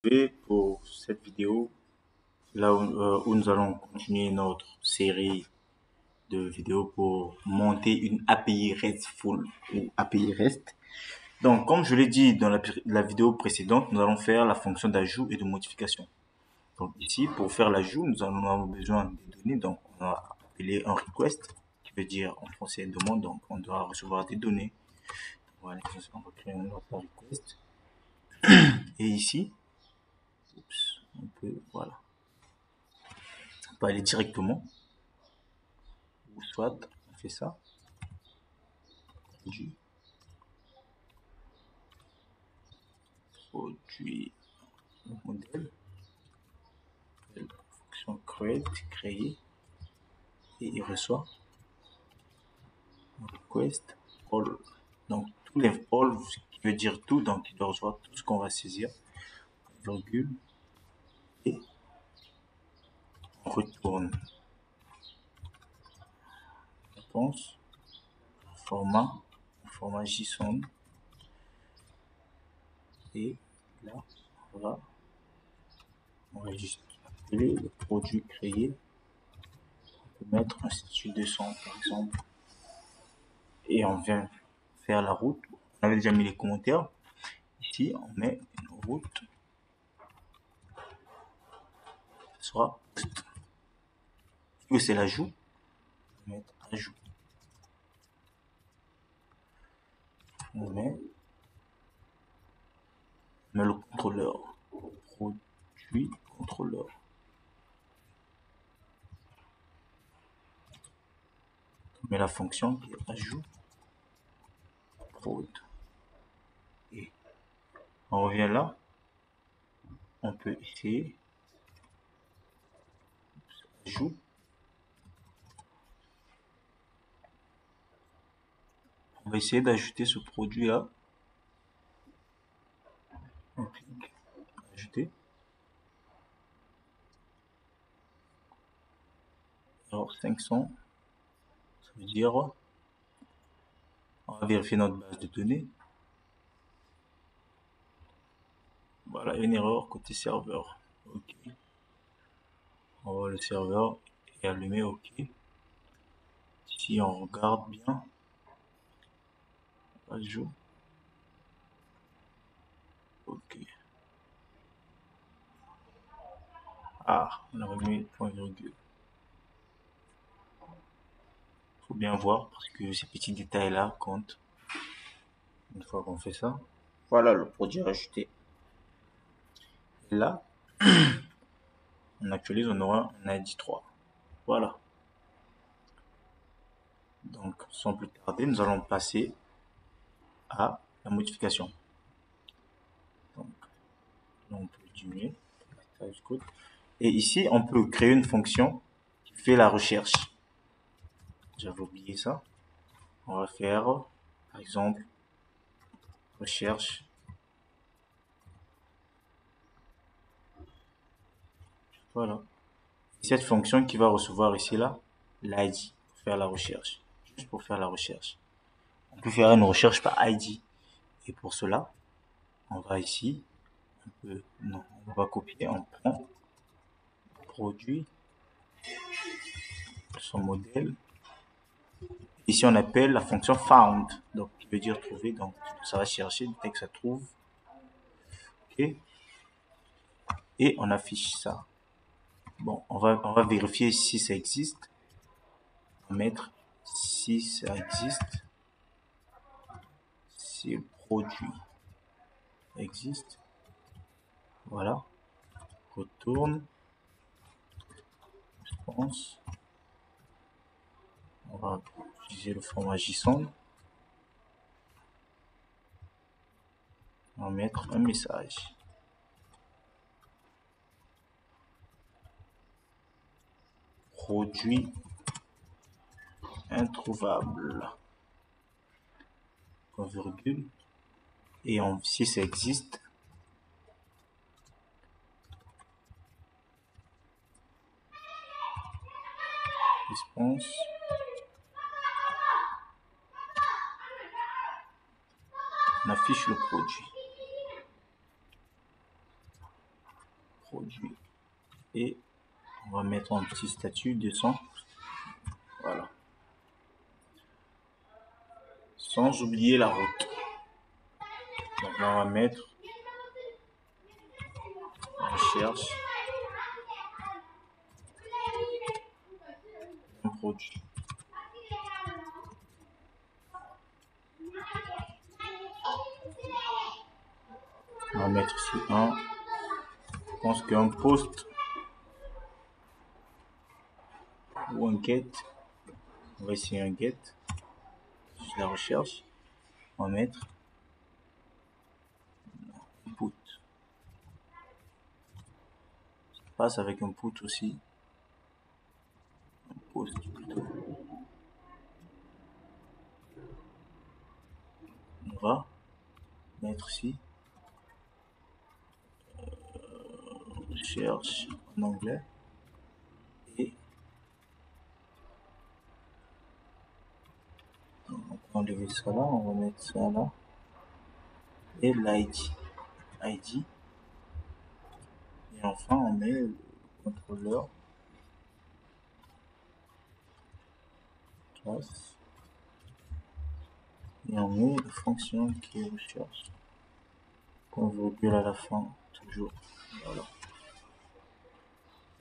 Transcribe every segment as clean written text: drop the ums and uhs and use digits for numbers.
retrouver pour cette vidéo, là où nous allons continuer notre série de vidéos pour monter une API RESTful ou API REST. Donc, comme je l'ai dit dans la vidéo précédente, nous allons faire la fonction d'ajout et de modification. Donc ici, pour faire l'ajout, nous allons avoir besoin des données. Donc, on va appeler un request, qui veut dire en français demande. Donc, on doit recevoir des données. Voilà, on va créer un autre request. Et ici, on peut, voilà, on peut aller directement, ou soit on fait ça, produit modèle, fonction create, créer, et il reçoit request all. Donc tous les all, ce qui veut dire tout, donc il doit recevoir tout ce qu'on va saisir, virgule, et on retourne réponse, format JSON, et là on va juste appeler le produit créé, on peut mettre institut 200 par exemple, et on vient faire la route. On avait déjà mis les commentaires. Ici, on met une route. Ce sera post. Que c'est l'ajout. On va mettre ajout. On met le contrôleur. Produit contrôleur. On met la fonction qui est ajout prod. Et on revient là. On peut essayer ajout. On va essayer d'ajouter ce produit là. On clique ajouter. Alors 500, ça veut dire on va vérifier notre base de données. Voilà, une erreur côté serveur. Ok. On voit le serveur est allumé. Ok. Si on regarde bien, ajout. Ok. Ah, on a remis point virgule. Faut bien voir parce que ces petits détails là comptent. Une fois qu'on fait ça, voilà le produit rajouté. Et là, on actualise, on aura un ID 3. Voilà. Donc, sans plus tarder, nous allons passer à la modification. Donc, là, on peut diminuer. Et ici, on peut créer une fonction qui fait la recherche. J'avais oublié ça. On va faire, par exemple, recherche. Voilà. Et cette fonction qui va recevoir ici, là, l'ID pour faire la recherche. Juste pour faire la recherche. On peut faire une recherche par ID. Et pour cela, on va ici, non, on va copier, on prend produit, son modèle. Ici, on appelle la fonction found, donc qui veut dire trouver. Donc, ça va chercher dès que ça trouve. Ok. Et on affiche ça. Bon, on va vérifier si ça existe. On va mettre si ça existe. Si le produit existe. Voilà. Retourne. Réponse. On va utiliser le format JSON. On va mettre un message. Produit introuvable. Virgule. Et si ça existe, réponse. On affiche le produit. produit. Et on va mettre un petit statut descend. Voilà. Sans oublier la route. Donc là, on va mettre recherche un produit. On va mettre ici un. Je pense qu'un post ou un get. On va essayer un get. Je la recherche. On va mettre input. Ça passe avec un put aussi. Un post plutôt. On va mettre ici recherche en anglais et on va enlever ça là, on va mettre ça là et l'ID et enfin on met le contrôleur classe et on met la fonction qui recherche point virgule à la fin toujours. Voilà.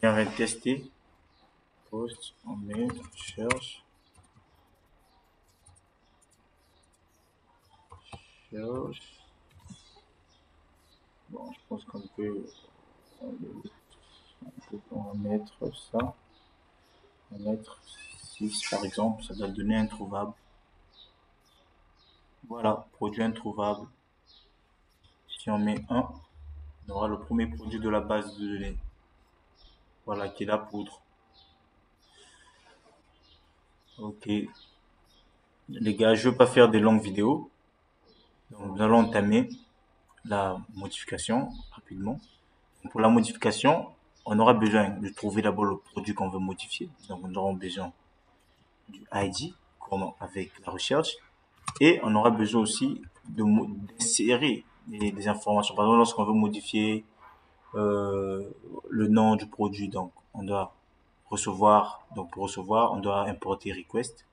Et on va tester post, on met cherche bon, je pense qu'on peut on va mettre ça, on va mettre 6 par exemple, ça doit donner introuvable. Voilà, produit introuvable. Si on met 1, on aura le premier produit de la base de données. Voilà, qui est la poudre. Ok. Les gars, je ne veux pas faire des longues vidéos. Donc, nous allons entamer la modification rapidement. Pour la modification, on aura besoin de trouver d'abord le produit qu'on veut modifier. Donc, nous aurons besoin du ID, comme avec la recherche. Et on aura besoin aussi d'insérer des informations. Par exemple, lorsqu'on veut modifier le nom du produit, donc on doit recevoir, donc pour recevoir, on doit importer request,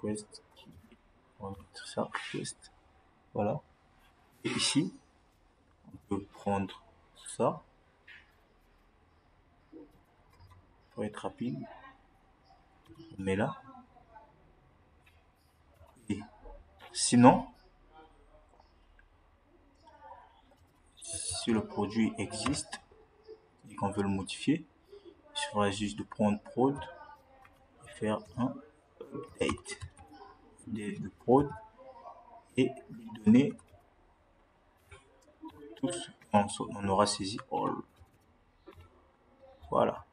on va mettre ça, request, voilà. Et ici, on peut prendre ça, pour être rapide, on met là. Et sinon, si le produit existe et qu'on veut le modifier, il suffira juste de prendre prod et faire un update de prod et lui donner tout ce qu'on aura saisi all. Voilà.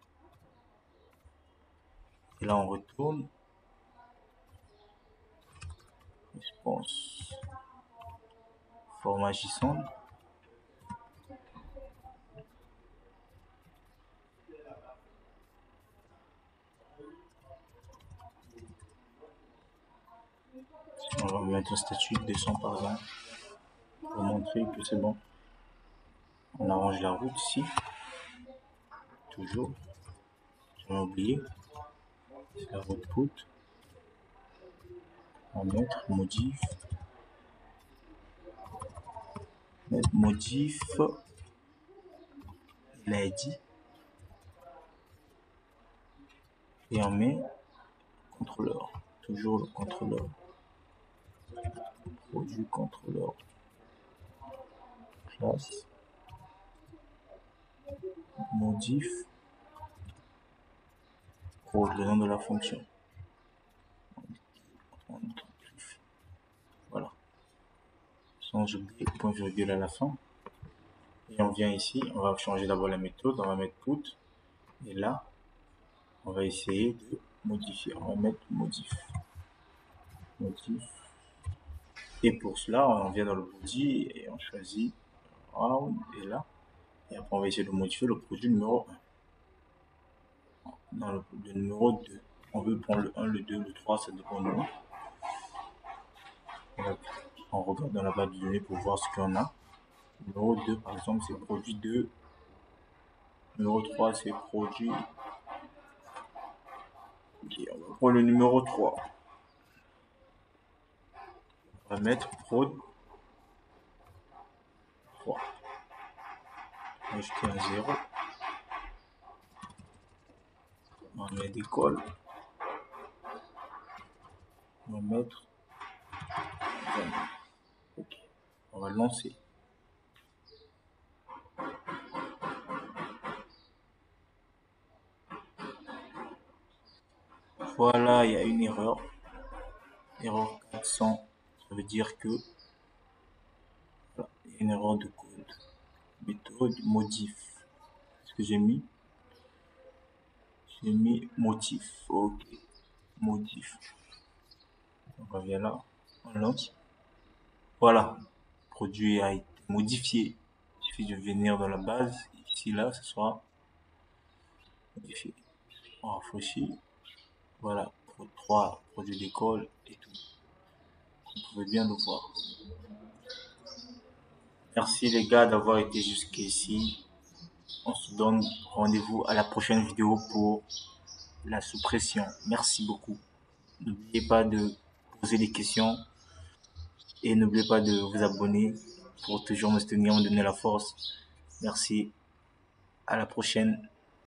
Et là on retourne. Response. Format JSON. On va mettre un statut descend par exemple pour montrer que c'est bon. On arrange la route ici. Toujours. J'ai oublié. C'est la route put. On va mettre modif. Modif l'ID. Et on met contrôleur. Toujours le contrôleur. Produit contrôleur. Classe. Modif. Pour le nom de la fonction. Voilà. Sans oublier point virgule à la fin. Et on vient ici, on va changer d'abord la méthode, on va mettre put. Et là, on va essayer de modifier. On va mettre modif. Et pour cela, on vient dans le body et on choisit round et là. Et après, on va essayer de modifier le produit numéro 1. Dans le numéro 2. On veut prendre le 1, le 2, le 3, ça dépend de nous. On regarde dans la base de données pour voir ce qu'on a. Numéro 2, par exemple, c'est produit 2 Numéro 3, c'est produit. Ok, on va prendre le numéro 3. On va mettre prod 3. On va ajouter un 0. On va mettre école. On va mettre. Ok. On va lancer. Voilà, il y a une erreur. Erreur 400. Ça veut dire que voilà, il y a une erreur de code. Méthode modif. Ce que j'ai mis. J'ai mis motif. Ok. Modif. On revient là. On lance. Voilà. Le produit a été modifié. Il suffit de venir dans la base. Ici, là, ce sera modifié. On rafraîchit. Voilà. Prod 3, produit d'école et tout. Vous pouvez bien le voir. Merci les gars d'avoir été jusqu'ici. On se donne rendez-vous à la prochaine vidéo pour la suppression. Merci beaucoup. N'oubliez pas de poser des questions et n'oubliez pas de vous abonner pour toujours me soutenir, me donner la force. Merci. À la prochaine.